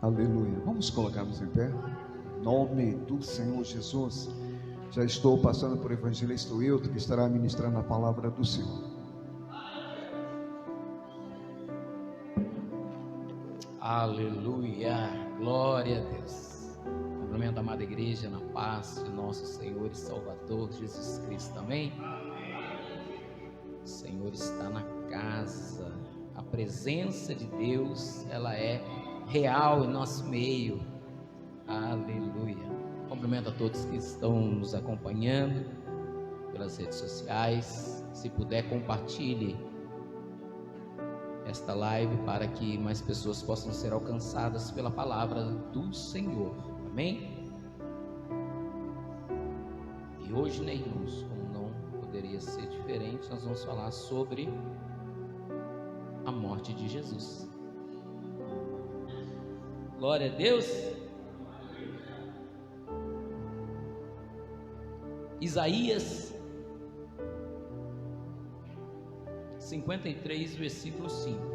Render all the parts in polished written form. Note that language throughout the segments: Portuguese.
Aleluia. Vamos colocarmos em pé. Em nome do Senhor Jesus. Já estou passando por evangelista Wilton, que estará ministrando a palavra do Senhor. Aleluia. Glória a Deus. Cumprimento a amada igreja na paz de nosso Senhor e Salvador Jesus Cristo. Amém? O Senhor está na casa. A presença de Deus, ela é real em nosso meio. Aleluia. Cumprimento a todos que estão nos acompanhando pelas redes sociais. Se puder, compartilhe esta live para que mais pessoas possam ser alcançadas pela palavra do Senhor. Amém? E hoje, né, irmãos, como não poderia ser diferente, nós vamos falar sobre a morte de Jesus. Glória a Deus. Isaías 53, versículo 5.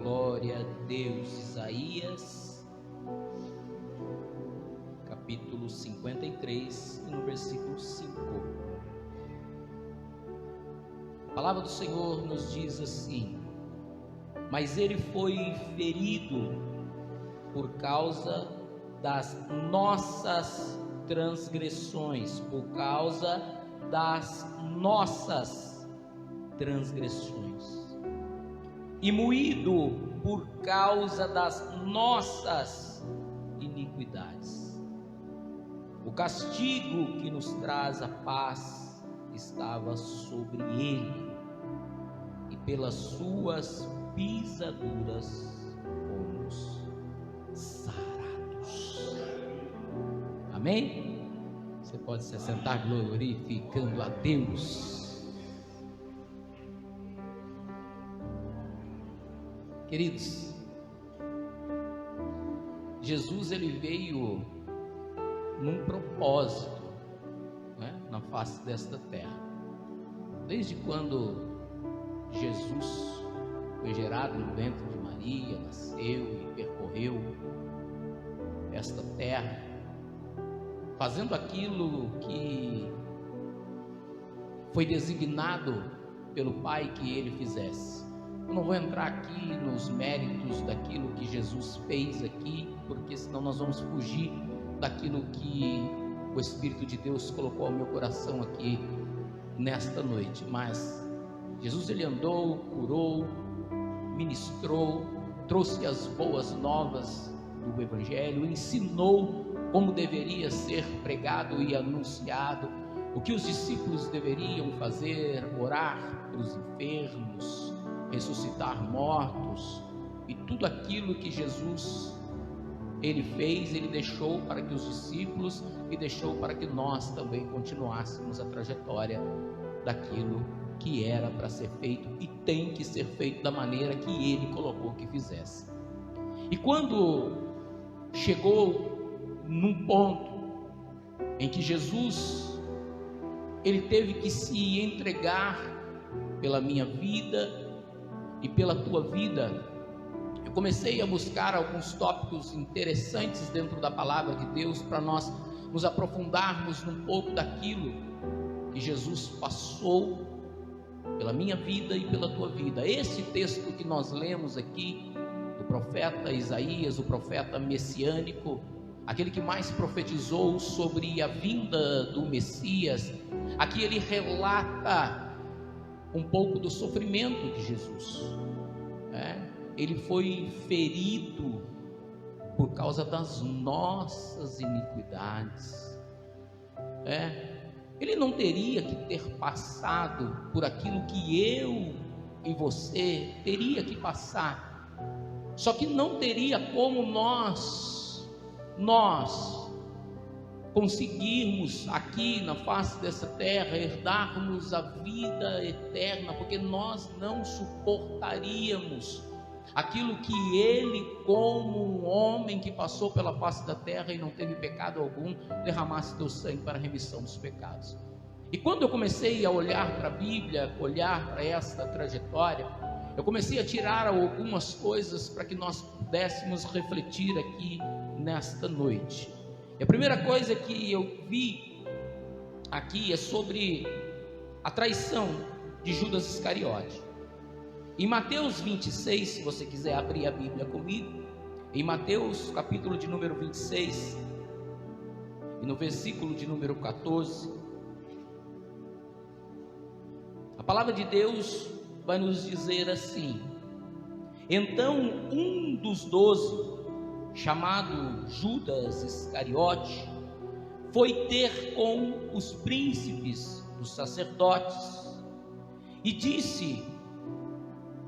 Glória a Deus. Isaías capítulo 53, no versículo 5. A palavra do Senhor nos diz assim: mas ele foi ferido por causa das nossas transgressões, por causa das nossas transgressões, e moído por causa das nossas iniquidades. O castigo que nos traz a paz estava sobre ele, e pelas suas pisaduras fomos sarados. Amém? Você pode se assentar glorificando a Deus. Queridos, Jesus, ele veio num propósito, né, na face desta terra. Desde quando Jesus foi gerado no ventre de Maria, nasceu e percorreu esta terra, fazendo aquilo que foi designado pelo Pai que ele fizesse. Eu não vou entrar aqui nos méritos daquilo que Jesus fez aqui, porque senão nós vamos fugir daquilo que o Espírito de Deus colocou ao meu coração aqui nesta noite. Mas Jesus, ele andou, curou, ministrou, trouxe as boas novas do Evangelho, ensinou como deveria ser pregado e anunciado, o que os discípulos deveriam fazer: orar pelos enfermos, ressuscitar mortos, e tudo aquilo que Jesus ele fez, ele deixou para que os discípulos e deixou para que nós também continuássemos a trajetória daquilo que era para ser feito e tem que ser feito da maneira que ele colocou que fizesse. E quando chegou num ponto em que Jesus ele teve que se entregar pela minha vida e pela tua vida, eu comecei a buscar alguns tópicos interessantes dentro da palavra de Deus para nós nos aprofundarmos num pouco daquilo que Jesus passou pela minha vida e pela tua vida. Esse texto que nós lemos aqui do profeta Isaías, o profeta messiânico, aquele que mais profetizou sobre a vinda do Messias, aqui ele relata um pouco do sofrimento de Jesus, Ele foi ferido por causa das nossas iniquidades. Ele não teria que ter passado por aquilo que eu e você teria que passar. Só que não teria como nós conseguirmos aqui na face dessa terra herdarmos a vida eterna, porque nós não suportaríamos aquilo que ele, como um homem que passou pela face da terra e não teve pecado algum, derramasse teu sangue para a remissão dos pecados. E quando eu comecei a olhar para a Bíblia, olhar para esta trajetória, eu comecei a tirar algumas coisas para que nós pudéssemos refletir aqui nesta noite. E a primeira coisa que eu vi aqui é sobre a traição de Judas Iscariote. Em Mateus 26, se você quiser abrir a Bíblia comigo, em Mateus capítulo de número 26, e no versículo de número 14, a palavra de Deus vai nos dizer assim: então um dos 12, chamado Judas Iscariote, foi ter com os príncipes dos sacerdotes e disse: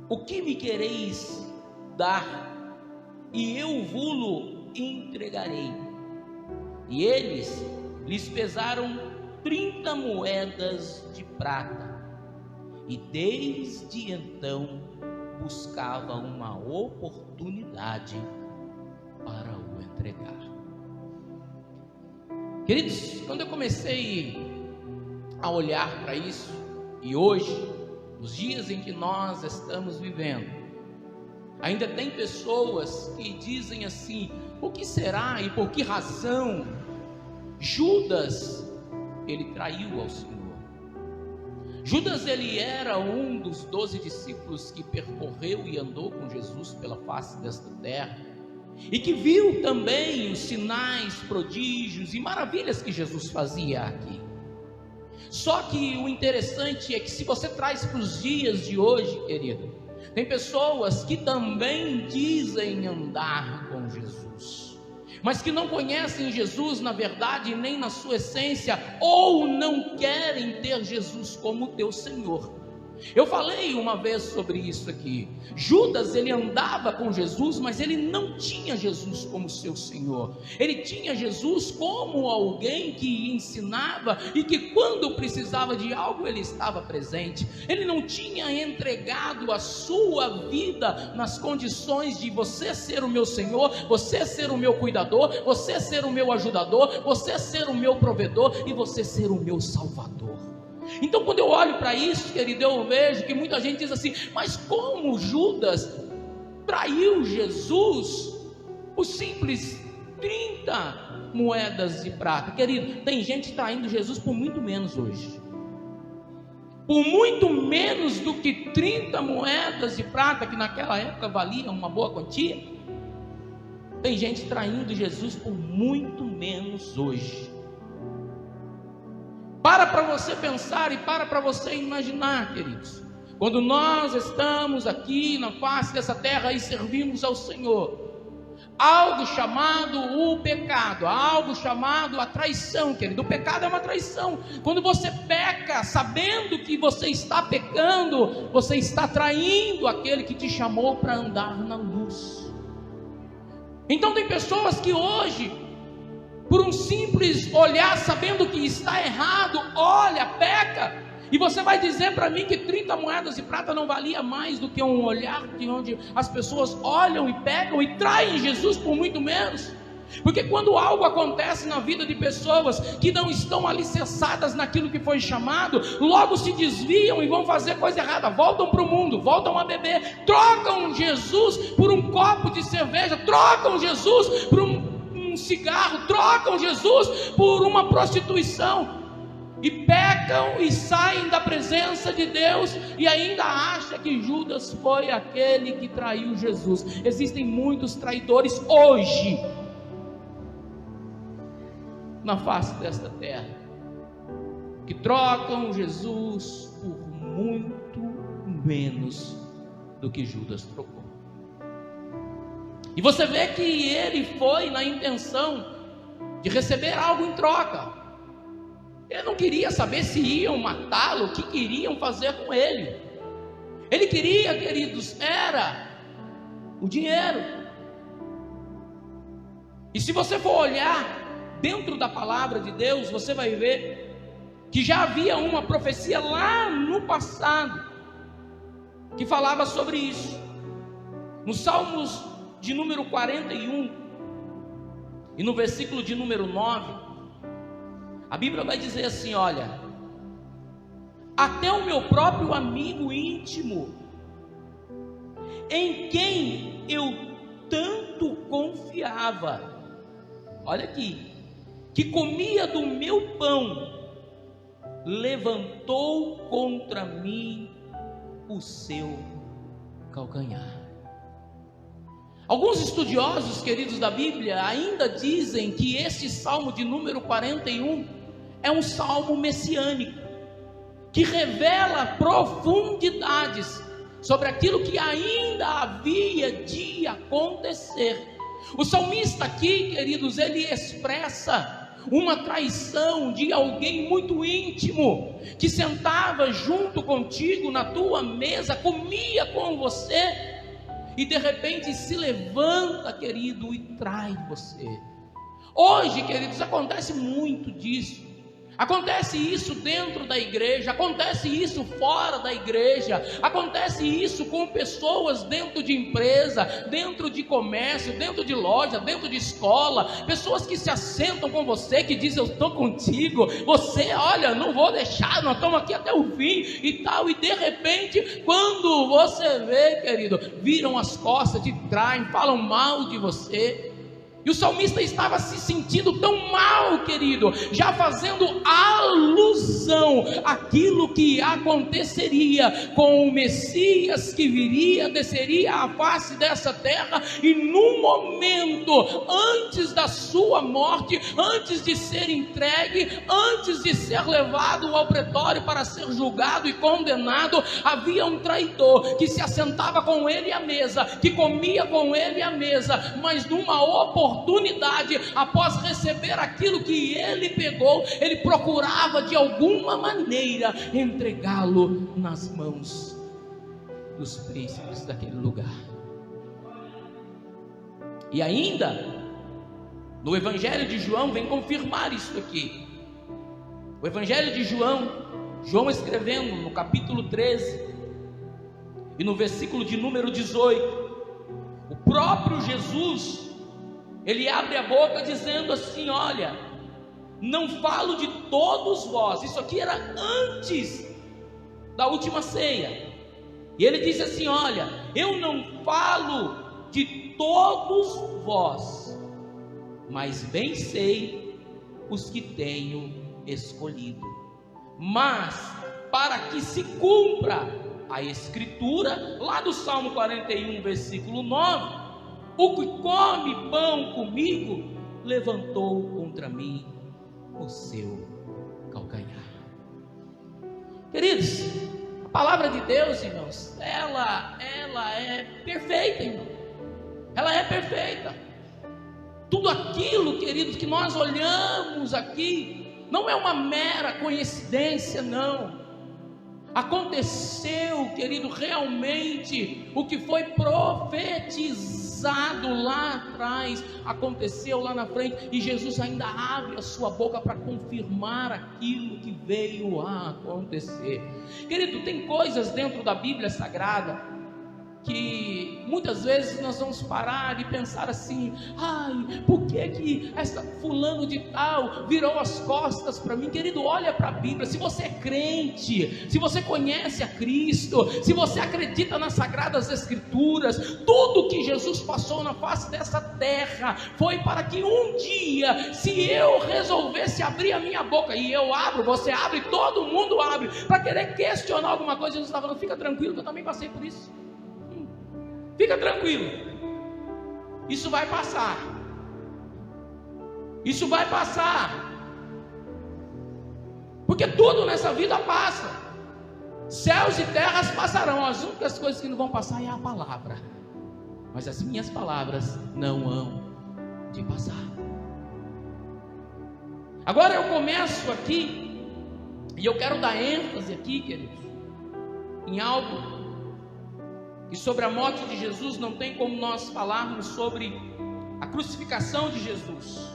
o que me quereis dar, e eu vou-lo entregarei. E eles lhes pesaram 30 moedas de prata, e desde então buscava uma oportunidade para o entregar. Queridos, quando eu comecei a olhar para isso, e hoje, nos dias em que nós estamos vivendo, ainda tem pessoas que dizem assim: o que será e por que razão Judas, ele traiu ao Senhor? Judas, ele era um dos 12 discípulos que percorreu e andou com Jesus pela face desta terra, e que viu também os sinais, prodígios e maravilhas que Jesus fazia aqui. Só que o interessante é que, se você traz para os dias de hoje, querido, tem pessoas que também dizem andar com Jesus, mas que não conhecem Jesus na verdade, nem na sua essência, ou não querem ter Jesus como teu Senhor. Eu falei uma vez sobre isso aqui. Judas, ele andava com Jesus, mas ele não tinha Jesus como seu Senhor. Ele tinha Jesus como alguém que ensinava e que, quando precisava de algo, ele estava presente. Ele não tinha entregado a sua vida nas condições de você ser o meu Senhor, você ser o meu cuidador, você ser o meu ajudador, você ser o meu provedor e você ser o meu salvador. Então, quando eu olho para isso, querido, eu vejo que muita gente diz assim: mas como Judas traiu Jesus por simples 30 moedas de prata? Querido, tem gente traindo Jesus por muito menos hoje, por muito menos do que 30 moedas de prata, que naquela época valia uma boa quantia. Tem gente traindo Jesus por muito menos hoje. Para você pensar e para você imaginar, queridos. Quando nós estamos aqui na face dessa terra e servimos ao Senhor, algo chamado o pecado, algo chamado a traição, querido. O pecado é uma traição. Quando você peca sabendo que você está pecando, você está traindo aquele que te chamou para andar na luz. Então tem pessoas que hoje, por um simples olhar, sabendo que está errado, olha, peca, e você vai dizer para mim que 30 moedas de prata não valia mais do que um olhar de onde as pessoas olham e pegam e traem Jesus por muito menos? Porque quando algo acontece na vida de pessoas que não estão alicerçadas naquilo que foi chamado, logo se desviam e vão fazer coisa errada, voltam para o mundo, voltam a beber, trocam Jesus por um copo de cerveja, trocam Jesus por um cigarro, trocam Jesus por uma prostituição, e pecam e saem da presença de Deus, e ainda acha que Judas foi aquele que traiu Jesus. Existem muitos traidores hoje na face desta terra, que trocam Jesus por muito menos do que Judas trocou. E você vê que ele foi na intenção de receber algo em troca. Ele não queria saber se iam matá-lo, o que queriam fazer com ele. Ele queria, queridos, era o dinheiro. E se você for olhar dentro da palavra de Deus, você vai ver que já havia uma profecia lá no passado que falava sobre isso. No Salmos de número 41 e no versículo de número 9, a Bíblia vai dizer assim: olha, até o meu próprio amigo íntimo, em quem eu tanto confiava, olha aqui, que comia do meu pão, levantou contra mim o seu calcanhar. Alguns estudiosos, queridos da Bíblia, ainda dizem que este salmo de número 41 é um salmo messiânico, que revela profundidades sobre aquilo que ainda havia de acontecer. O salmista aqui, queridos, ele expressa uma traição de alguém muito íntimo, que sentava junto contigo na tua mesa, comia com você, e de repente se levanta, querido, e trai você. Hoje, queridos, acontece muito disso. Acontece isso dentro da igreja, acontece isso fora da igreja, acontece isso com pessoas dentro de empresa, dentro de comércio, dentro de loja, dentro de escola, pessoas que se assentam com você, que dizem: eu estou contigo, você, olha, não vou deixar, nós estamos aqui até o fim e tal, e de repente, quando você vê, querido, viram as costas, te traem, falam mal de você. E o salmista estava se sentindo tão mal, querido, já fazendo alusão àquilo que aconteceria com o Messias que viria, desceria à face dessa terra, e no momento, antes da sua morte, antes de ser entregue, antes de ser levado ao pretório para ser julgado e condenado, havia um traidor que se assentava com ele à mesa, que comia com ele à mesa, mas numa oportunidade, após receber aquilo que ele pegou, ele procurava de alguma maneira entregá-lo nas mãos dos príncipes daquele lugar. E ainda no Evangelho de João vem confirmar isso aqui. O Evangelho de João escrevendo no capítulo 13 e no versículo de número 18, o próprio Jesus, ele abre a boca dizendo assim: olha, não falo de todos vós. Isso aqui era antes da última ceia. E ele diz assim: olha, eu não falo de todos vós, mas bem sei os que tenho escolhido. Mas para que se cumpra a escritura, lá do Salmo 41, versículo 9, o que come pão comigo, levantou contra mim o seu calcanhar. Queridos, a palavra de Deus, irmãos, ela é perfeita, irmão. Ela é perfeita. Tudo aquilo, queridos, que nós olhamos aqui, não é uma mera coincidência, não. Aconteceu, querido, realmente o que foi profetizado lá atrás, aconteceu lá na frente, e Jesus ainda abre a sua boca para confirmar aquilo que veio a acontecer. Querido, tem coisas dentro da Bíblia Sagrada que muitas vezes nós vamos parar e pensar assim: ai, por que essa fulano de tal virou as costas para mim? Querido, olha para a Bíblia. Se você é crente, se você conhece a Cristo, se você acredita nas Sagradas Escrituras, tudo que Jesus passou na face dessa terra foi para que um dia, se eu resolvesse abrir a minha boca, e eu abro, você abre, todo mundo abre, para querer questionar alguma coisa, Jesus está falando: fica tranquilo que eu também passei por isso. Fica tranquilo, isso vai passar. Isso vai passar. Porque tudo nessa vida passa. Céus e terras passarão. As únicas coisas que não vão passar é a palavra. Mas as minhas palavras não hão de passar. Agora eu começo aqui, e eu quero dar ênfase aqui, queridos, em algo. E sobre a morte de Jesus não tem como nós falarmos sobre a crucificação de Jesus.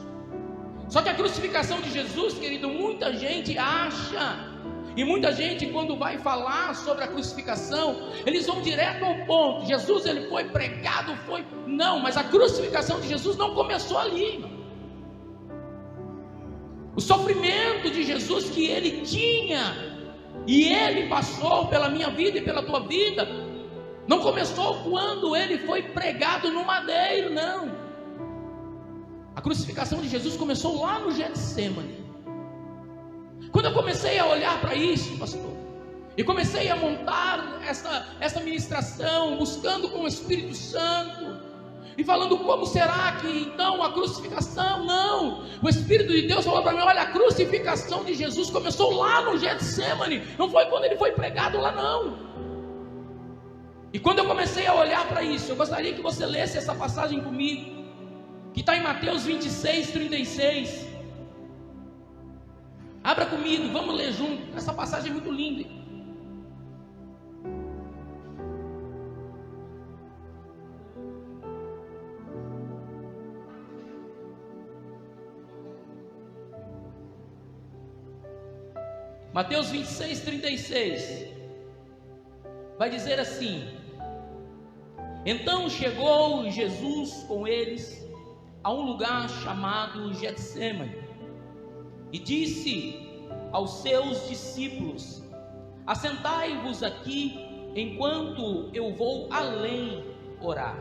Só que a crucificação de Jesus, querido, muita gente acha E muita gente, quando vai falar sobre a crucificação, eles vão direto ao ponto. Jesus, ele foi pregado, não, mas a crucificação de Jesus não começou ali. O sofrimento de Jesus que ele tinha, e ele passou pela minha vida e pela tua vida, não começou quando ele foi pregado no madeiro, não. A crucificação de Jesus começou lá no Getsêmani. Quando eu comecei a olhar para isso, pastor, e comecei a montar essa ministração, buscando com o Espírito Santo, e falando como será que então a crucificação, não, o Espírito de Deus falou para mim: olha, a crucificação de Jesus começou lá no Getsêmani, não foi quando ele foi pregado lá, não. E quando eu comecei a olhar para isso, eu gostaria que você lesse essa passagem comigo, que está em Mateus 26, 36. Abra comigo, vamos ler junto. Essa passagem é muito linda. Mateus 26, 36. Vai dizer assim: então chegou Jesus com eles a um lugar chamado Getsêmani, e disse aos seus discípulos: assentai-vos aqui, enquanto eu vou além orar.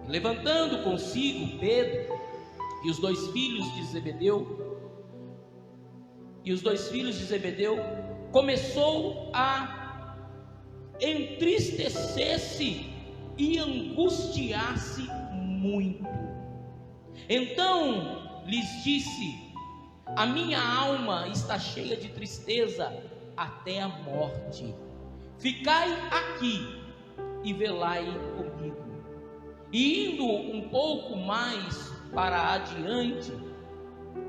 E levantando consigo Pedro e os dois filhos de Zebedeu, começou a entristecer-se e angustiar-se muito. Então lhes disse: a minha alma está cheia de tristeza até a morte. Ficai aqui e velai comigo. E indo um pouco mais para adiante,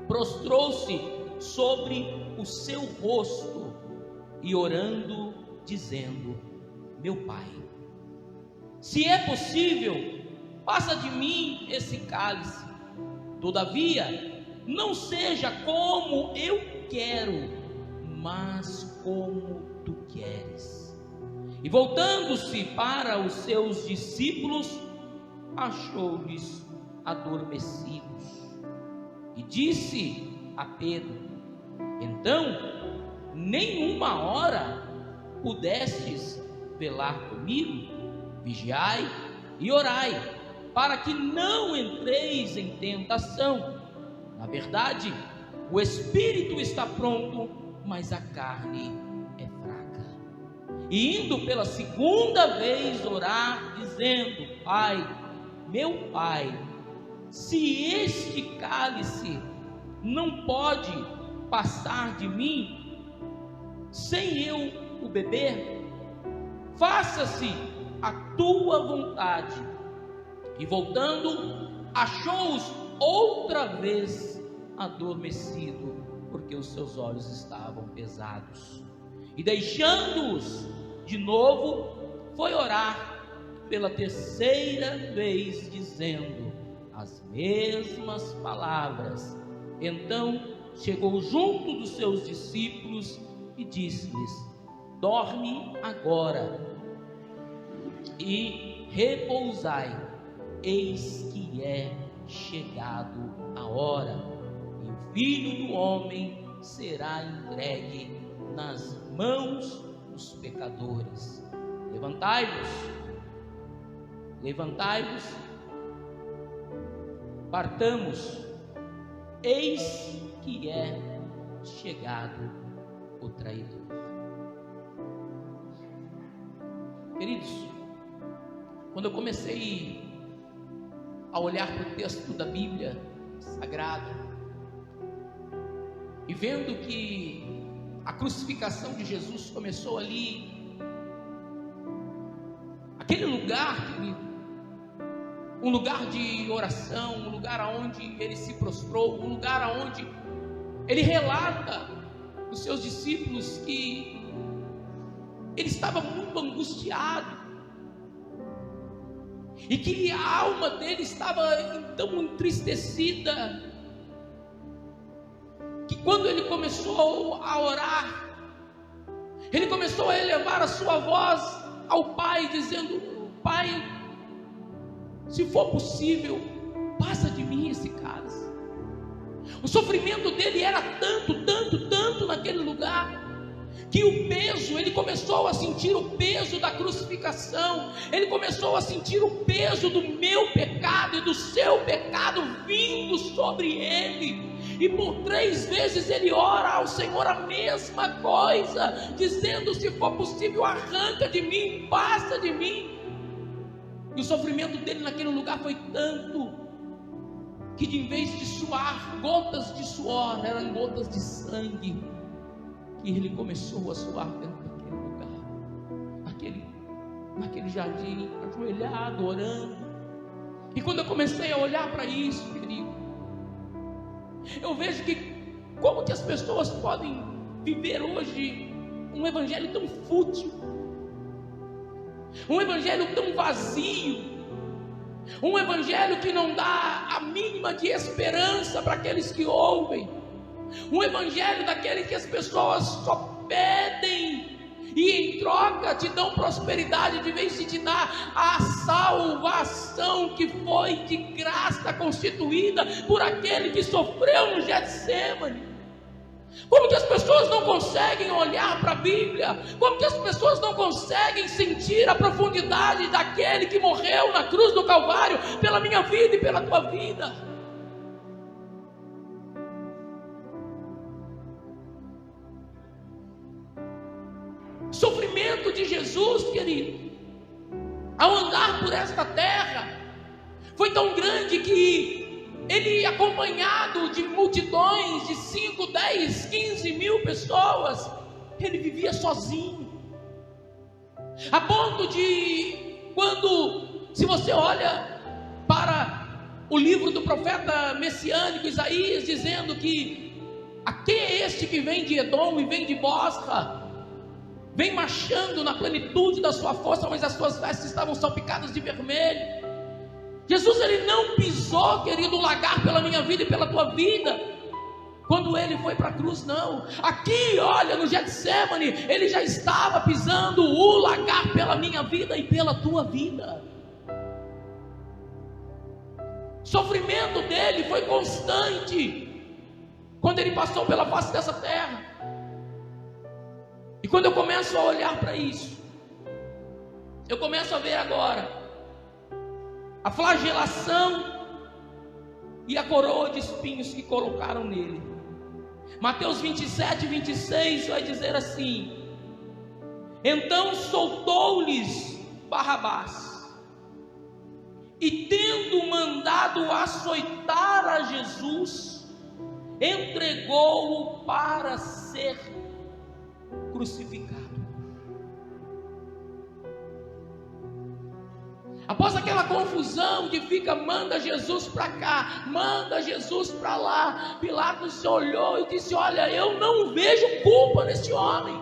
prostrou-se sobre o seu rosto e orando, dizendo: meu Pai, se é possível, passa de mim esse cálice. Todavia, não seja como eu quero, mas como tu queres. E voltando-se para os seus discípulos, achou-lhes adormecidos. E disse a Pedro: então, nenhuma hora pudestes velar comigo? Vigiai e orai, para que não entreis em tentação. Na verdade, o espírito está pronto, mas a carne é fraca. E indo pela segunda vez orar, dizendo: Pai, meu Pai, se este cálice não pode passar de mim sem eu o beber, faça-se a tua vontade. E voltando, achou-os outra vez adormecido, porque os seus olhos estavam pesados. E deixando-os de novo, foi orar pela terceira vez, dizendo as mesmas palavras. Então chegou junto dos seus discípulos e disse-lhes: dorme agora e repousai, eis que é chegado a hora, e o Filho do Homem será entregue nas mãos dos pecadores. Levantai-vos, partamos, eis que é chegado o traidor. Queridos, quando eu comecei a olhar para o texto da Bíblia Sagrada, e vendo que a crucificação de Jesus começou ali, aquele lugar, um lugar de oração, um lugar onde ele se prostrou, um lugar onde ele relata os seus discípulos que ele estava muito angustiado, e que a alma dele estava tão entristecida, que quando ele começou a orar, Ele começou a elevar a sua voz ao Pai, dizendo: Pai, se for possível, passa de mim esse cálice. O sofrimento dele era tanto naquele lugar, que o peso, ele começou a sentir o peso da crucificação, ele começou a sentir o peso do meu pecado e do seu pecado vindo sobre ele. E por 3 vezes ele ora ao Senhor a mesma coisa, dizendo: se for possível, arranca de mim, passa de mim. E o sofrimento dele naquele lugar foi tanto, que em vez de suar gotas de suor, eram gotas de sangue, que ele começou a suar dentro daquele lugar, naquele jardim, ajoelhado, orando. E quando eu comecei a olhar para isso, querido, eu vejo que como que as pessoas podem viver hoje um evangelho tão fútil, um evangelho tão vazio, um evangelho que não dá a mínima de esperança para aqueles que ouvem, um evangelho daquele que as pessoas só pedem e em troca te dão prosperidade, de vez de te dar a salvação que foi de graça constituída por aquele que sofreu no Getsemane. Como que as pessoas não conseguem olhar para a Bíblia? Como que as pessoas não conseguem sentir a profundidade daquele que morreu na cruz do Calvário pela minha vida e pela tua vida? O sofrimento de Jesus, querido, ao andar por esta terra, foi tão grande que ele, acompanhado de multidões de 5, 10, 15 mil pessoas, ele vivia sozinho, a ponto de, se você olha para o livro do profeta messiânico Isaías, dizendo que aqui é este que vem de Edom e vem de Bosra, vem marchando na plenitude da sua força, mas as suas vestes estavam salpicadas de vermelho. Jesus, ele não pisou, querido, o lagar pela minha vida e pela tua vida, quando ele foi para a cruz, não. Aqui, olha, no Getsemane, ele já estava pisando o lagar pela minha vida e pela tua vida. O sofrimento dele foi constante, quando ele passou pela face dessa terra. E quando eu começo a olhar para isso, eu começo a ver agora a flagelação e a coroa de espinhos que colocaram nele. Mateus 27, 26 vai dizer assim: então soltou-lhes Barrabás, e tendo mandado açoitar a Jesus, entregou-o para ser crucificado. Após aquela confusão de manda Jesus para cá, manda Jesus para lá, Pilatos se olhou e disse: olha, eu não vejo culpa nesse homem.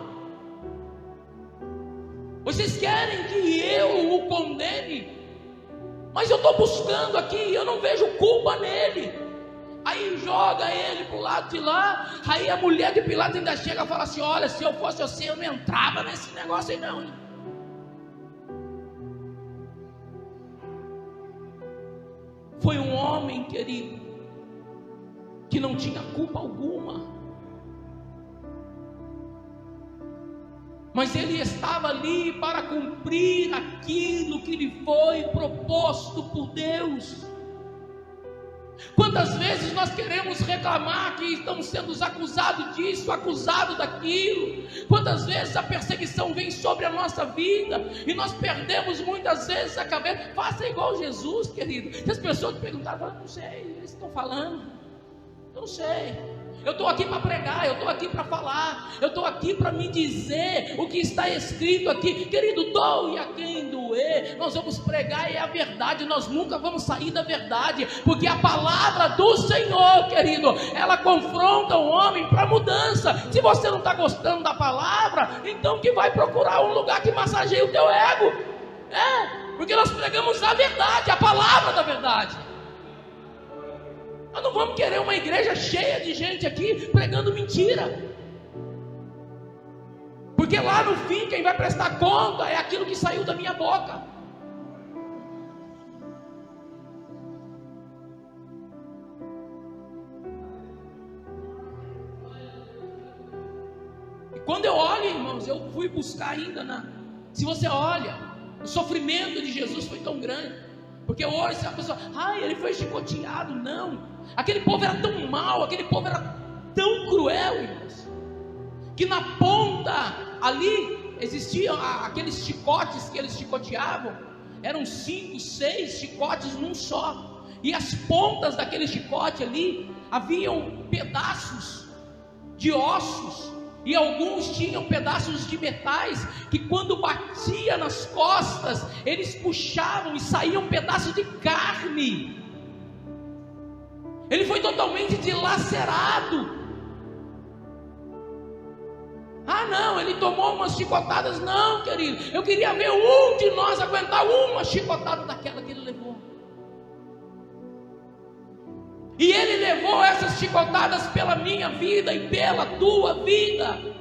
Vocês querem que eu o condene? Mas eu estou buscando aqui, eu não vejo culpa nele. Aí joga ele para o lado de lá. Aí a mulher de Pilatos ainda chega e fala assim: olha, se eu fosse você, eu não entrava nesse negócio aí não, hein? Foi um homem, querido, que não tinha culpa alguma, mas ele estava ali para cumprir aquilo que lhe foi proposto por Deus. Quantas vezes nós queremos reclamar que estamos sendo acusados disso, acusados daquilo? Quantas vezes a perseguição vem sobre a nossa vida e nós perdemos muitas vezes a cabeça? Faça igual Jesus, querido. Se as pessoas perguntaram: eu não sei, eles estão falando, eu não sei. Eu estou aqui para pregar, eu estou aqui para falar, eu estou aqui para me dizer o que está escrito aqui. Querido, doe a quem doer, nós vamos pregar, é a verdade, nós nunca vamos sair da verdade, porque a palavra do Senhor, querido, ela confronta o homem para mudança. Se você não está gostando da palavra, então que vai procurar um lugar que massageie o teu ego, porque nós pregamos a verdade, a palavra da verdade. Nós não vamos querer uma igreja cheia de gente aqui pregando mentira, porque Porque lá no fim quem vai prestar conta é aquilo que saiu da minha boca. E quando eu olho, irmãos, eu fui buscar ainda se você olha, o sofrimento de Jesus foi tão grande. Porque hoje se a pessoa, ele foi chicoteado, não. Aquele povo era tão mau, aquele povo era tão cruel, irmãos, que na ponta ali existiam aqueles chicotes que eles chicoteavam, eram 5, 6 chicotes num só, e as pontas daquele chicote ali haviam pedaços de ossos, e alguns tinham pedaços de metais, que quando batia nas costas, eles puxavam e saíam pedaços de carne. Ele foi totalmente dilacerado. Não, ele tomou umas chicotadas. Não, querido, eu queria ver um de nós aguentar uma chicotada daquela que ele levou. E ele levou essas chicotadas pela minha vida e pela tua vida.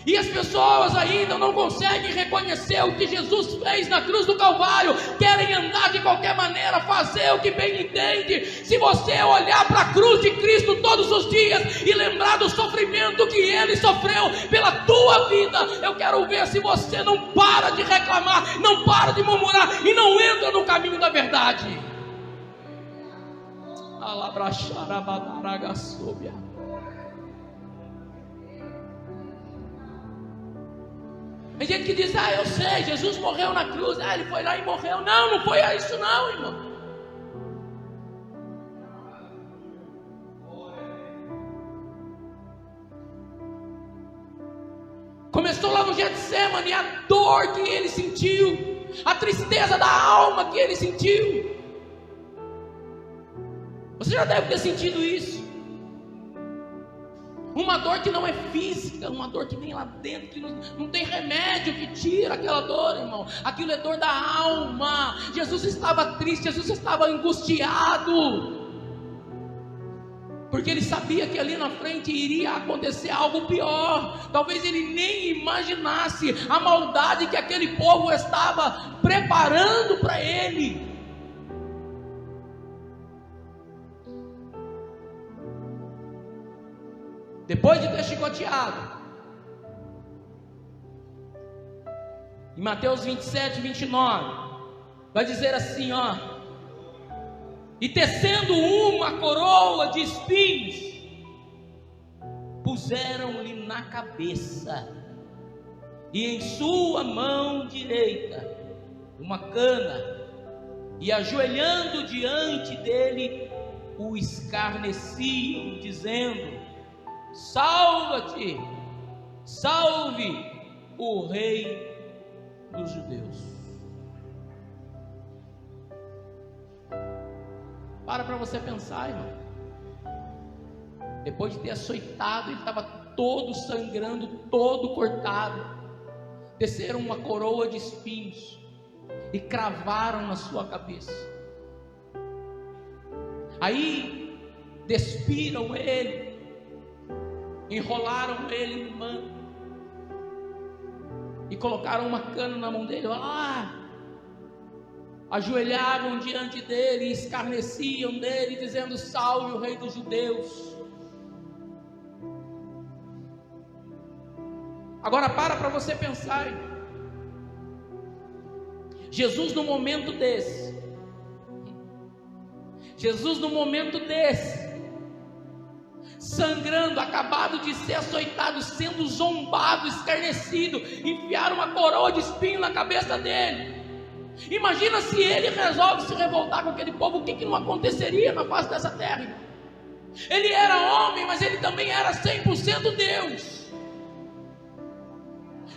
E as pessoas ainda não conseguem reconhecer o que Jesus fez na cruz do Calvário. Querem andar de qualquer maneira, fazer o que bem entende. Se você olhar para a cruz de Cristo todos os dias e lembrar do sofrimento que Ele sofreu pela tua vida, eu quero ver se você não para de reclamar, não para de murmurar e não entra no caminho da verdade. Tem gente que diz, eu sei, Jesus morreu na cruz, ele foi lá e morreu. Não foi isso não, irmão. Começou lá no Getsemane, a dor que ele sentiu, a tristeza da alma que ele sentiu. Você já deve ter sentido isso. Uma dor que não é física, uma dor que vem lá dentro, que não tem remédio que tira aquela dor, irmão. Aquilo é dor da alma. Jesus estava triste, Jesus estava angustiado, porque ele sabia que ali na frente iria acontecer algo pior. Talvez ele nem imaginasse a maldade que aquele povo estava preparando para ele. Depois de ter chicoteado, em Mateus 27, 29, vai dizer assim, e tecendo uma coroa de espinhos, puseram-lhe na cabeça, e em sua mão direita uma cana, e ajoelhando diante dele, o escarneciam, dizendo: salva-te, salve o rei dos judeus. Para você pensar, irmão. Depois de ter açoitado, ele estava todo sangrando, todo cortado. Desceram uma coroa de espinhos e cravaram na sua cabeça. Aí despiram ele, enrolaram ele no manto e colocaram uma cana na mão dele. Ajoelhavam diante dele e escarneciam dele, dizendo: salve o rei dos judeus. Agora para você pensar, Jesus no momento desse, sangrando, acabado de ser açoitado, sendo zombado, escarnecido, enfiaram uma coroa de espinho na cabeça dele. Imagina se ele resolve se revoltar com aquele povo, o que não aconteceria na face dessa terra? Ele era homem, mas ele também era 100% Deus.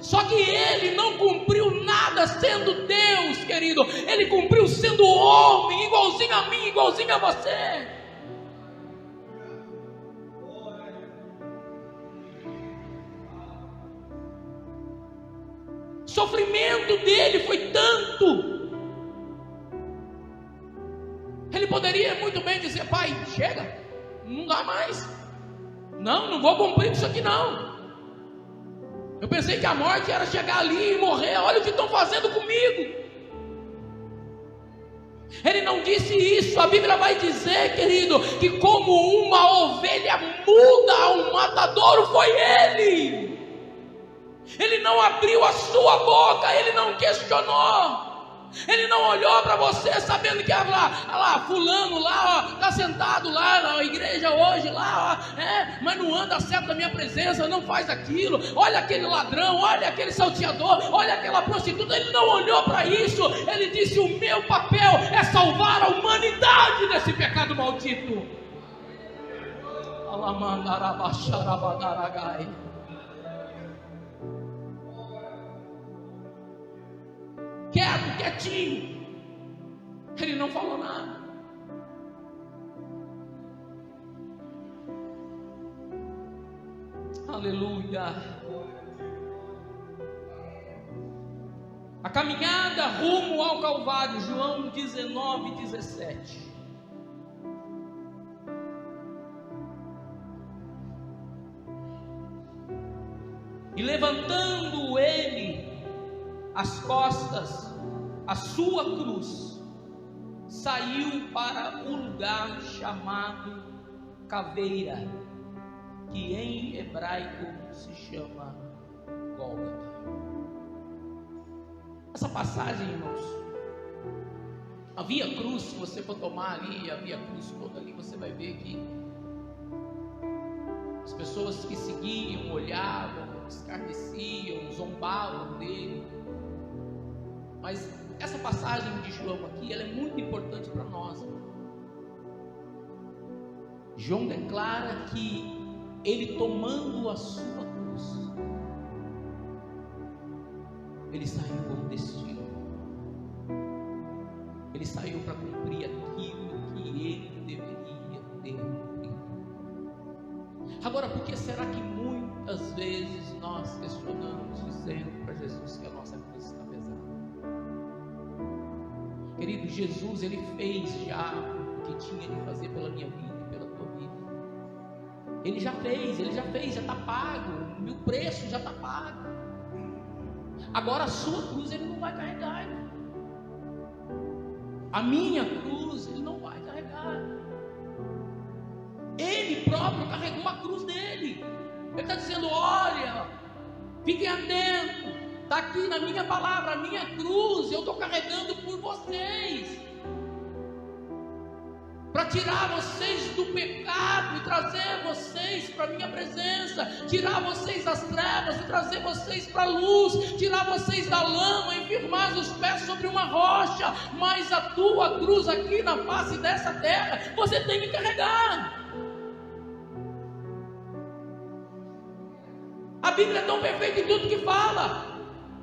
Só que ele não cumpriu nada sendo Deus, querido. Ele cumpriu sendo homem, igualzinho a mim, igualzinho a você. O sofrimento dele foi tanto. Ele poderia muito bem dizer: pai, chega, não dá mais. Não vou cumprir isso aqui não. Eu pensei que a morte era chegar ali e morrer. Olha o que estão fazendo comigo. Ele não disse isso. A Bíblia vai dizer, querido, que como uma ovelha muda a um matadouro foi ele. Ele não abriu a sua boca, ele não questionou. Ele não olhou para você sabendo que lá, fulano lá, está sentado lá na igreja hoje, lá, mas não anda certo na minha presença, não faz aquilo. Olha aquele ladrão, olha aquele salteador, olha aquela prostituta. Ele não olhou para isso. Ele disse: o meu papel é salvar a humanidade desse pecado maldito. Quieto, quietinho. Ele não falou nada. Aleluia. A caminhada rumo ao Calvário, João 19:17. E levantando ele as costas, a sua cruz, saiu para o lugar chamado Caveira, que em hebraico se chama Gólgota. Essa passagem, irmãos, havia cruz. Se você for tomar ali, havia cruz toda ali, você vai ver que as pessoas que seguiam, olhavam, escarneciam, zombavam dele. Mas essa passagem de João aqui, ela é muito importante para nós. João declara que ele, tomando a sua cruz, ele saiu com destino. Ele saiu para cumprir aquilo que ele deveria ter cumprido. Agora, por que será que muitas vezes nós questionamos, dizendo para Jesus que a nossa cruz está pesada? Querido, Jesus, ele fez já o que tinha de fazer pela minha vida e pela tua vida. Ele já fez, já está pago. O preço já está pago. Agora a sua cruz ele não vai carregar, irmão. A minha cruz ele não vai carregar. Ele próprio carregou a cruz dele. Ele está dizendo: olha, fiquem atentos. Está aqui na minha palavra, a minha cruz, eu estou carregando por vocês, para tirar vocês do pecado e trazer vocês para a minha presença, tirar vocês das trevas e trazer vocês para a luz, tirar vocês da lama e firmar os pés sobre uma rocha. Mas a tua cruz aqui na face dessa terra, você tem que carregar. A Bíblia é tão perfeita em tudo que fala.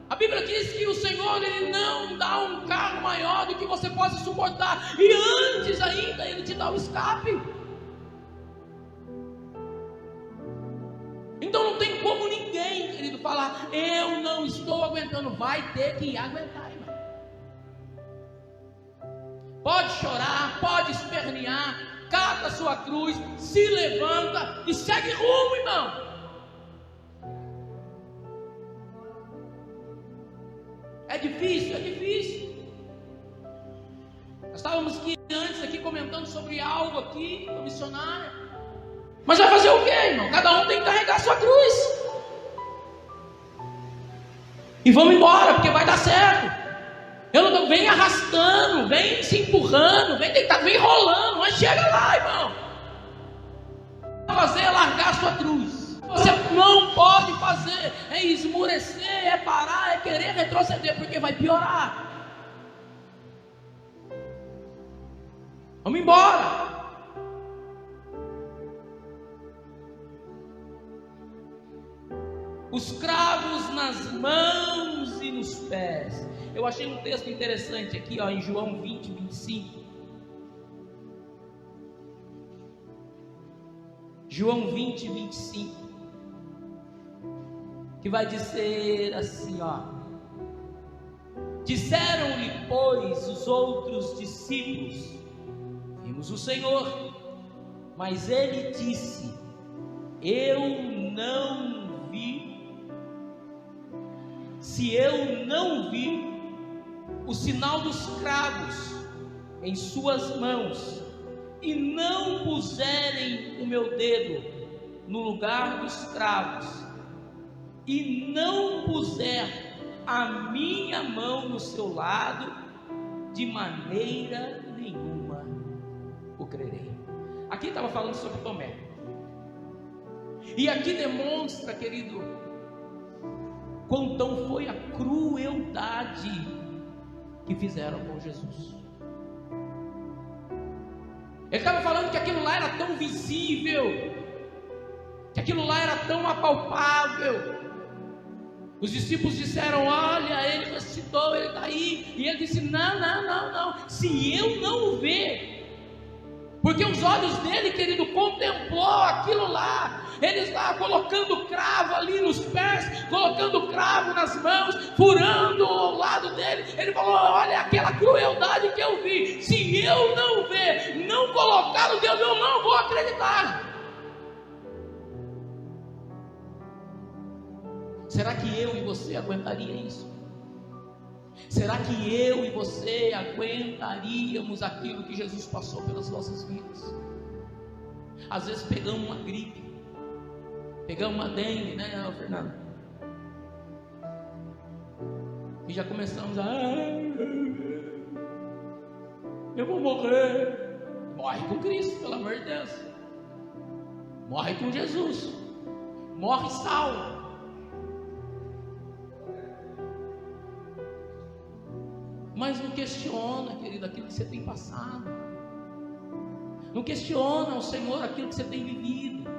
A Bíblia diz que o Senhor, ele não dá um carro maior do que você possa suportar, e antes ainda ele te dá o escape. Então não tem como ninguém, querido, falar: eu não estou aguentando. Vai ter que aguentar, irmão. Pode chorar, pode espernear, cata a sua cruz, se levanta e segue rumo, irmão. É difícil, é difícil. Nós estávamos antes aqui comentando sobre algo aqui, uma missionária. Mas vai fazer o quê, irmão? Cada um tem que carregar a sua cruz. E vamos embora, porque vai dar certo. Eu não vem arrastando, vem se empurrando, vem rolando, mas chega lá, irmão. Fazer é largar a sua cruz. Você não pode fazer é esmurecer, é parar, é querer retroceder, porque vai piorar. Vamos embora. Os cravos nas mãos e nos pés. Eu achei um texto interessante aqui, ó, em João 20:25. João 20:25. Que vai dizer assim, ó: disseram-lhe, pois, os outros discípulos: vimos o Senhor. Mas ele disse: eu não vi se eu não vir o sinal dos cravos em suas mãos, e não puserem o meu dedo no lugar dos cravos, e não puser a minha mão no seu lado, de maneira nenhuma o crerei. Aqui estava falando sobre Tomé, e aqui demonstra, querido, quão foi a crueldade que fizeram com Jesus. Ele estava falando que aquilo lá era tão visível, que aquilo lá era tão apalpável. Os discípulos disseram: olha, ele ressuscitou, ele está aí. E ele disse: não, se eu não o ver, porque os olhos dele, querido, contemplou aquilo lá. Ele estava colocando cravo ali nos pés, colocando cravo nas mãos, furando ao lado dele. Ele falou: olha aquela crueldade que eu vi. Se eu não ver, não colocar o dedo, eu não vou acreditar. Será que eu e você aguentaria isso? Será que eu e você aguentaríamos aquilo que Jesus passou pelas nossas vidas? Às vezes pegamos uma gripe, pegamos uma dengue, né, Fernando? E já começamos a... eu vou morrer. Morre com Cristo, pelo amor de Deus. Morre com Jesus. Morre salvo. Mas não questiona, querido, aquilo que você tem passado. Não questiona o Senhor aquilo que você tem vivido.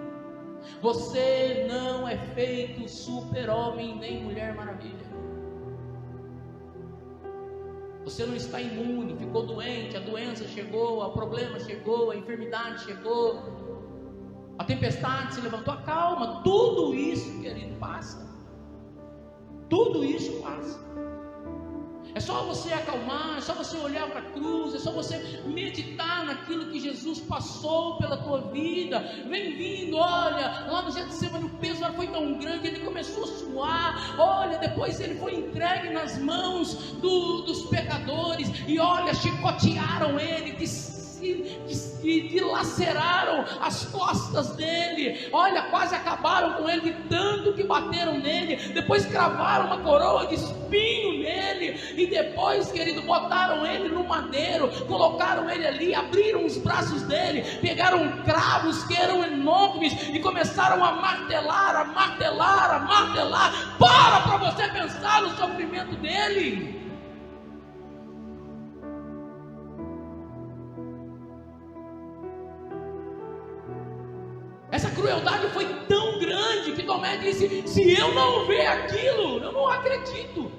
Você não é feito super-homem nem mulher maravilha. Você não está imune, ficou doente, a doença chegou, o problema chegou, a enfermidade chegou, a tempestade se levantou. Calma, tudo isso, querido, passa. Tudo isso passa. É só você acalmar, é só você olhar para a cruz, é só você meditar naquilo que Jesus passou pela tua vida. Vem vindo, olha, lá no Getsemane o peso foi tão grande, ele começou a suar. Olha, depois ele foi entregue nas mãos dos pecadores, e olha, chicotearam ele, dilaceraram as costas dele. Olha, quase acabaram com ele de tanto que bateram nele. Depois cravaram uma coroa de espinho nele, e depois, querido, botaram ele no madeiro, colocaram ele ali, abriram os braços dele, pegaram cravos que eram enormes e começaram a martelar, a martelar, a martelar. Para você pensar no sofrimento dele. Essa crueldade foi tão grande que Tomé disse: se eu não ver aquilo, eu não acredito.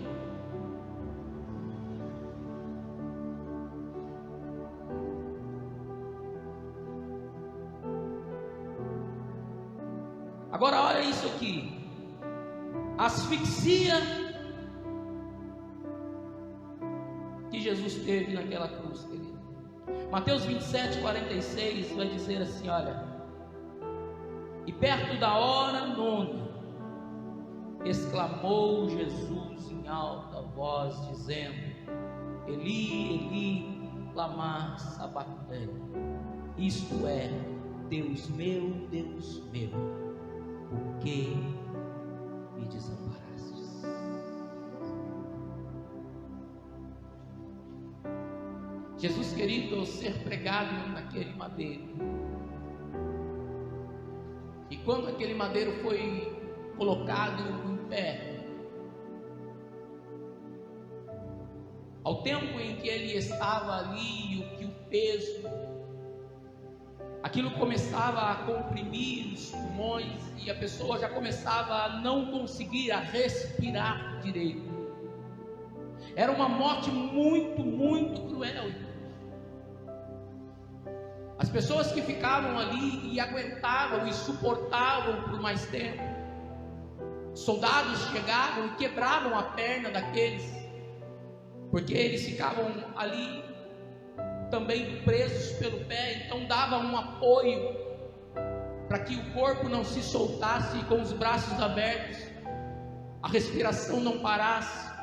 Agora olha isso aqui, asfixia que Jesus teve naquela cruz, querido. Mateus 27:46 vai dizer assim, olha: e perto da hora nona, exclamou Jesus em alta voz, dizendo: Eli, Eli, lama sabachthani. Isto é: Deus meu, por que me desamparastes? Jesus, querido, ao ser pregado naquele madeiro, e quando aquele madeiro foi colocado em pé, ao tempo em que ele estava ali, que o peso, aquilo começava a comprimir os pulmões, e a pessoa já começava a não conseguir a respirar direito. Era uma morte muito, muito cruel. As pessoas que ficavam ali e aguentavam e suportavam por mais tempo, soldados chegavam e quebravam a perna daqueles, porque eles ficavam ali também presos pelo pé, então dava um apoio para que o corpo não se soltasse, com os braços abertos. a respiração não parasse.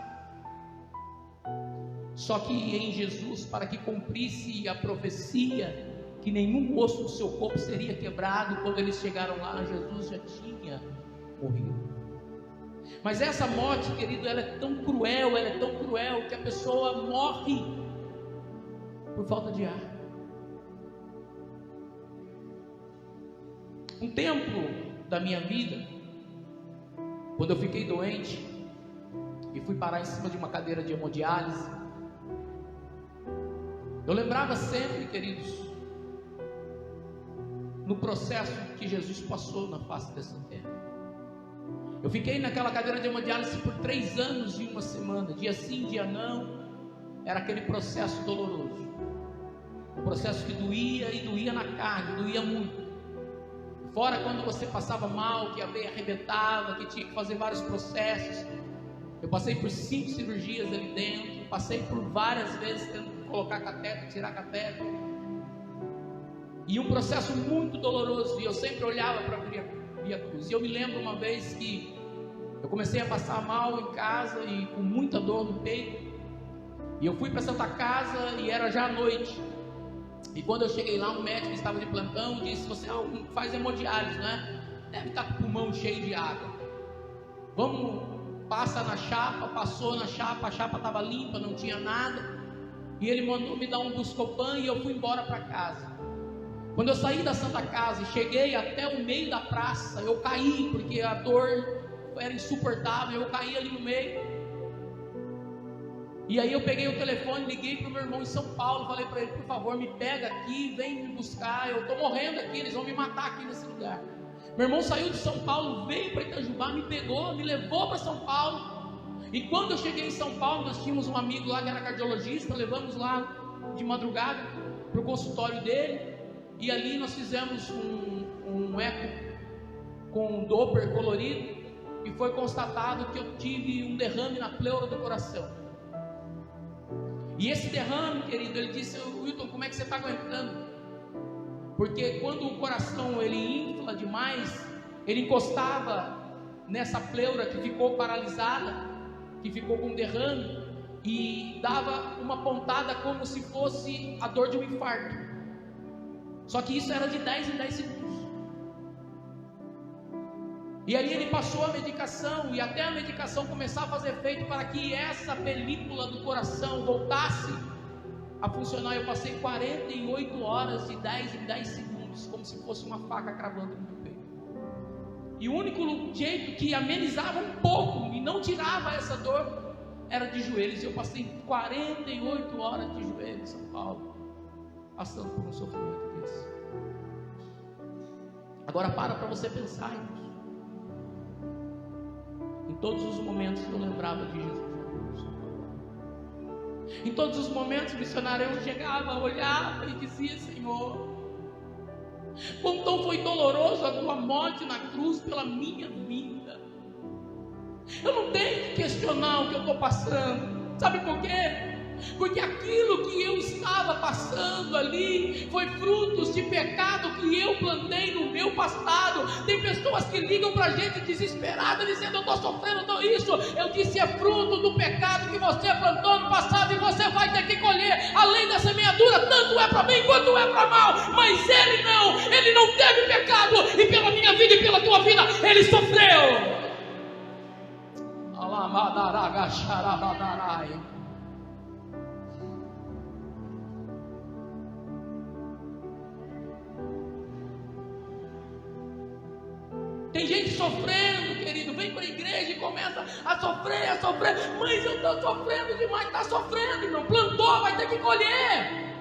Só que em Jesus, para que cumprisse a profecia que nenhum osso do seu corpo seria quebrado, quando eles chegaram lá, Jesus já tinha morrido. Mas essa morte, querido, ela é tão cruel, que a pessoa morre por falta de ar. Um tempo da minha vida, quando eu fiquei doente e fui parar em cima de uma cadeira de hemodiálise, eu lembrava sempre, queridos, no processo que Jesus passou na face dessa terra. Eu fiquei naquela cadeira de hemodiálise por 3 anos e 1 semana, dia sim, dia não. Era aquele processo doloroso, um processo que doía, e doía na carne, doía muito. Fora quando você passava mal, que a veia arrebentava, que tinha que fazer vários processos. Eu passei por 5 cirurgias ali dentro, passei por várias vezes tendo que colocar catéter, tirar catéter, e um processo muito doloroso. E eu sempre olhava para a Via Cruz. E eu me lembro uma vez que eu comecei a passar mal em casa e com muita dor no peito, e eu fui para Santa Casa e era já à noite. E quando eu cheguei lá, um médico que estava de plantão disse: você faz hemodiálise, né? Deve estar com o pulmão cheio de água. Vamos, passa na chapa. Passou na chapa, a chapa estava limpa, não tinha nada. E ele mandou me dar um Buscopan e eu fui embora para casa. Quando eu saí da Santa Casa e cheguei até o meio da praça, eu caí, porque a dor era insuportável, eu caí ali no meio. E aí eu peguei o telefone, liguei para o meu irmão em São Paulo, falei para ele: por favor, me pega aqui, vem me buscar, eu estou morrendo aqui, eles vão me matar aqui nesse lugar. Meu irmão saiu de São Paulo, veio para Itajubá, me pegou, me levou para São Paulo. E quando eu cheguei em São Paulo, nós tínhamos um amigo lá que era cardiologista, levamos lá de madrugada para o consultório dele. E ali nós fizemos um eco com um Doppler colorido, e foi constatado que eu tive um derrame na pleura do coração. E esse derrame, querido, ele disse: Wilton, como é que você está aguentando? Porque quando o coração ele infla demais, ele encostava nessa pleura que ficou paralisada, que ficou com derrame, e dava uma pontada como se fosse a dor de um infarto. Só que isso era de 10 em 10 segundos. E aí ele passou a medicação, e até a medicação começar a fazer efeito para que essa película do coração voltasse a funcionar, eu passei 48 horas de 10 em 10 segundos, como se fosse uma faca cravando no meu peito. E o único jeito que amenizava um pouco e não tirava essa dor era de joelhos. Eu passei 48 horas de joelhos em São Paulo, passando por um sofrimento desse. Agora para você pensar, irmãos. Em todos os momentos eu lembrava de Jesus. Em todos os momentos, missionário, eu chegava, olhava e dizia: Senhor, quanto foi doloroso a tua morte na cruz pela minha vida. Eu não tenho que questionar o que eu estou passando. Sabe por quê? Porque aquilo que eu estava passando ali foi frutos de pecado que eu plantei no meu passado. Tem pessoas que ligam para a gente desesperada, dizendo: eu estou sofrendo tudo isso. Eu disse: é fruto do pecado que você plantou no passado, e você vai ter que colher. Além da semeadura, tanto é para bem quanto é para mal. Mas ele não teve pecado, e pela minha vida e pela tua vida ele sofreu. Tem gente sofrendo, querido, vem para a igreja e começa a sofrer, mas eu estou sofrendo demais. Está sofrendo, irmão, plantou, vai ter que colher.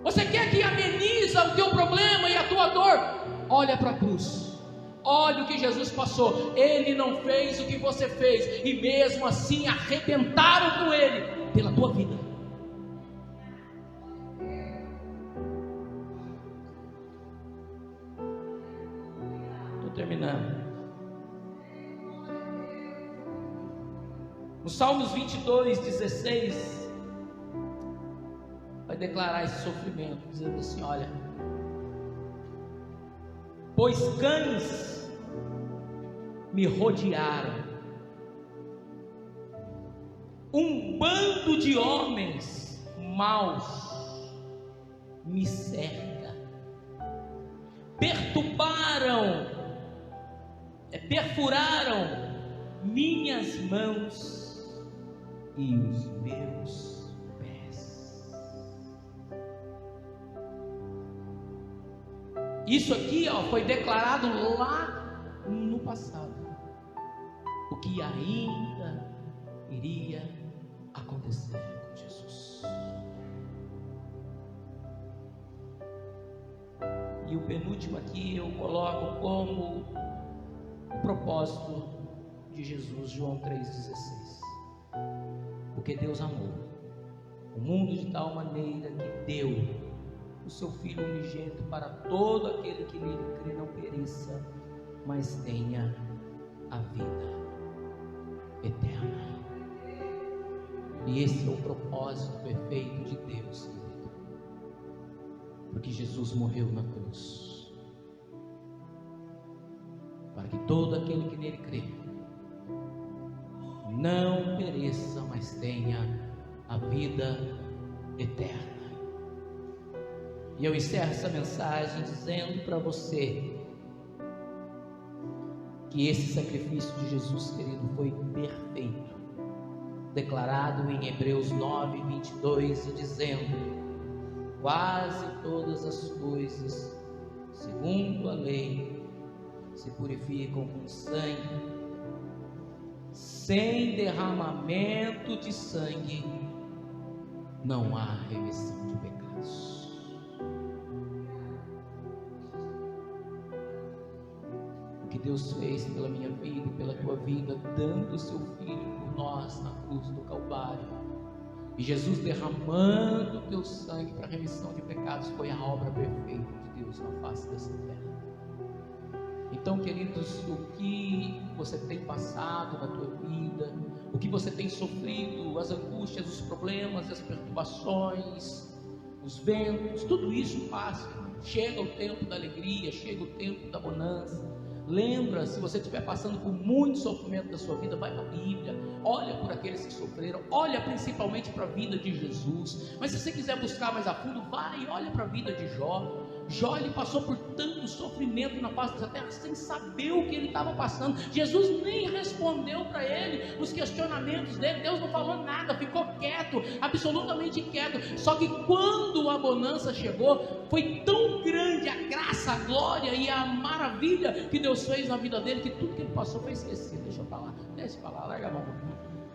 Você quer que ameniza o teu problema e a tua dor? Olha para a cruz, olha o que Jesus passou. Ele não fez o que você fez, e mesmo assim arrebentaram com ele pela tua vida. Terminando. No Salmos 22:16 vai declarar esse sofrimento, dizendo assim: olha, pois cães me rodearam, um bando de homens maus me cerca, perfuraram minhas mãos e os meus pés. Isso aqui, foi declarado lá no passado, o que ainda iria acontecer com Jesus. E o penúltimo aqui eu coloco como o propósito de Jesus, João 3,16. Porque Deus amou o mundo de tal maneira que deu o seu Filho unigênito para todo aquele que nele crê não pereça, mas tenha a vida eterna. E esse é o propósito perfeito de Deus, querido. Porque Jesus morreu na cruz, para que todo aquele que nele crê não pereça, mas tenha a vida eterna. E eu encerro essa mensagem dizendo para você que esse sacrifício de Jesus, querido, foi perfeito, declarado em Hebreus 9:22, e dizendo: quase todas as coisas, segundo a lei, se purificam com sangue. Sem derramamento de sangue não há remissão de pecados. O que Deus fez pela minha vida e pela tua vida, dando o seu Filho por nós na cruz do Calvário, e Jesus derramando o teu sangue para a remissão de pecados, foi a obra perfeita de Deus na face dessa terra. Então, queridos, o que você tem passado na tua vida, o que você tem sofrido, as angústias, os problemas, as perturbações, os ventos, tudo isso passa. Chega o tempo da alegria, chega o tempo da bonança. Lembra, se você estiver passando por muito sofrimento da sua vida, vai para a Bíblia, olha por aqueles que sofreram, olha principalmente para a vida de Jesus. Mas se você quiser buscar mais a fundo, vai e olha para a vida de Jó. Jó, ele passou por tanto sofrimento na face dessa terra, sem saber o que ele estava passando. Jesus nem respondeu para ele os questionamentos dele. Deus não falou nada, ficou quieto, absolutamente quieto. Só que quando a bonança chegou, foi tão grande a graça, a glória e a maravilha que Deus fez na vida dele, que tudo que ele passou foi esquecido. Deixa eu falar, larga a mão.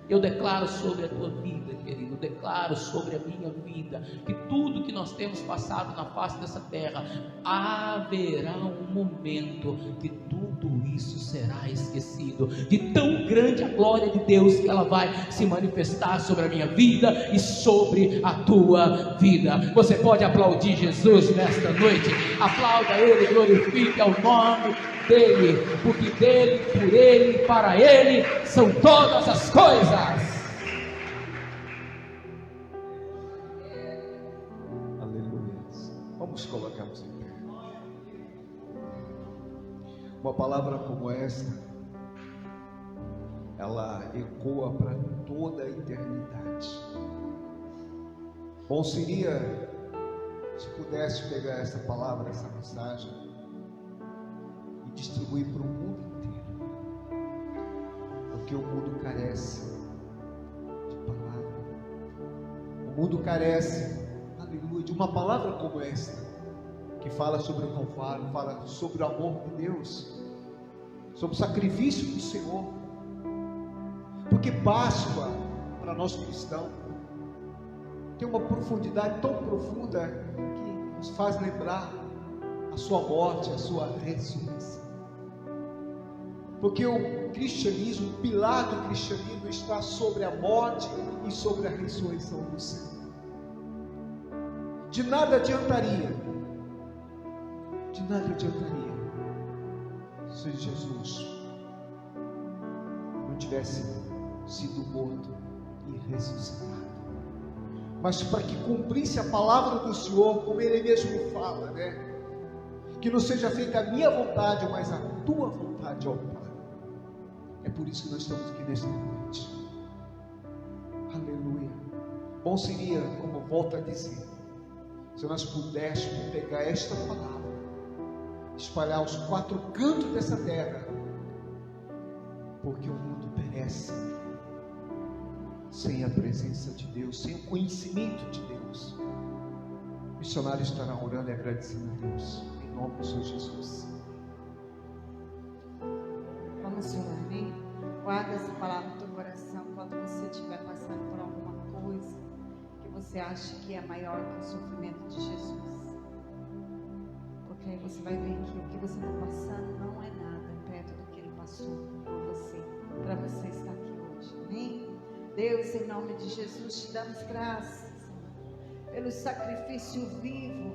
Eu declaro sobre a tua vida, querido, eu declaro sobre a minha vida, que tudo que nós temos passado na face dessa terra, haverá um momento que tudo isso será esquecido. De tão grande a glória de Deus que ela vai se manifestar sobre a minha vida e sobre a tua vida. Você pode aplaudir Jesus nesta noite? Aplauda Ele, glorifique ao nome dele, porque dele, por ele, para ele são todas as coisas. Aleluia. Vamos colocar-nos em pé. Uma palavra como esta, ela ecoa para toda a eternidade. Bom seria se pudesse pegar essa palavra, essa mensagem, distribuir para o mundo inteiro, porque o mundo carece de palavra, o mundo carece, aleluia, de uma palavra como esta, que fala sobre o Calvário, fala sobre o amor de Deus, sobre o sacrifício do Senhor, porque Páscoa, para nós cristãos, tem uma profundidade tão profunda, que nos faz lembrar a sua morte, a sua ressurreição. Porque o cristianismo, o pilar do cristianismo está sobre a morte e sobre a ressurreição do Senhor. De nada adiantaria se Jesus não tivesse sido morto e ressuscitado. Mas para que cumprisse a palavra do Senhor, como Ele mesmo fala, que não seja feita a minha vontade, mas a tua vontade, ó Pai. É por isso que nós estamos aqui nesta noite. Aleluia. Bom seria, como volto a dizer, se nós pudéssemos pegar esta palavra, espalhar os 4 cantos dessa terra, porque o mundo perece sem a presença de Deus, sem o conhecimento de Deus. O missionário estará orando e agradecendo a Deus, em nome do Senhor Jesus. Vamos orar, amém? Guarda essa palavra no teu coração quando você estiver passando por alguma coisa que você acha que é maior que o sofrimento de Jesus. Porque aí você vai ver que o que você está passando não é nada perto do que Ele passou por você, para você estar aqui hoje, amém? Deus, em nome de Jesus, te damos graças pelo sacrifício vivo,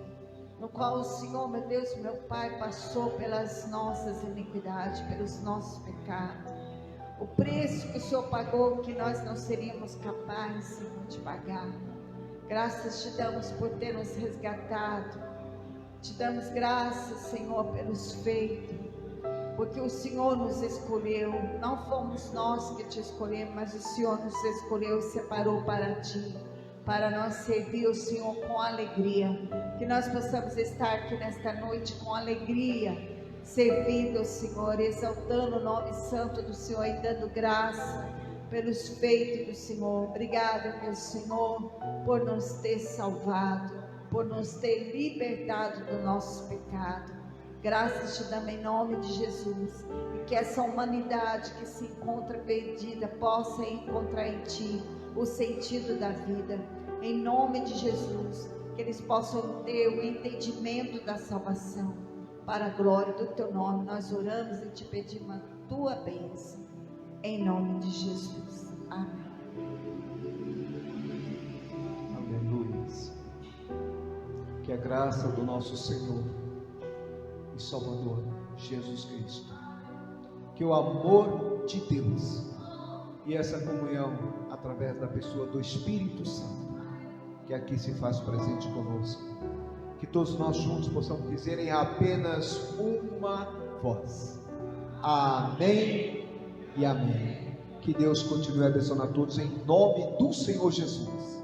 no qual o Senhor, meu Deus, meu Pai, passou pelas nossas iniquidades, pelos nossos pecados. O preço que o Senhor pagou, que nós não seríamos capazes, Senhor, de pagar. Graças te damos por ter nos resgatado. Te damos graças, Senhor, pelos feitos, porque o Senhor nos escolheu. Não fomos nós que te escolhemos, mas o Senhor nos escolheu e separou para ti, para nós servir o Senhor com alegria. Que nós possamos estar aqui nesta noite com alegria, servindo o Senhor, exaltando o nome santo do Senhor e dando graça pelos feitos do Senhor. Obrigada, meu Senhor, por nos ter salvado, por nos ter libertado do nosso pecado. Graças te damos em nome de Jesus, e que essa humanidade que se encontra perdida possa encontrar em ti o sentido da vida, em nome de Jesus, que eles possam ter o entendimento da salvação, para a glória do teu nome. Nós oramos e te pedimos a tua bênção, em nome de Jesus, amém. Aleluia. Que a graça do nosso Senhor e Salvador Jesus Cristo, que o amor de Deus e essa comunhão através da pessoa do Espírito Santo, que aqui se faz presente conosco, que todos nós juntos possamos dizer em apenas uma voz: amém e amém. Que Deus continue abençoando a todos em nome do Senhor Jesus.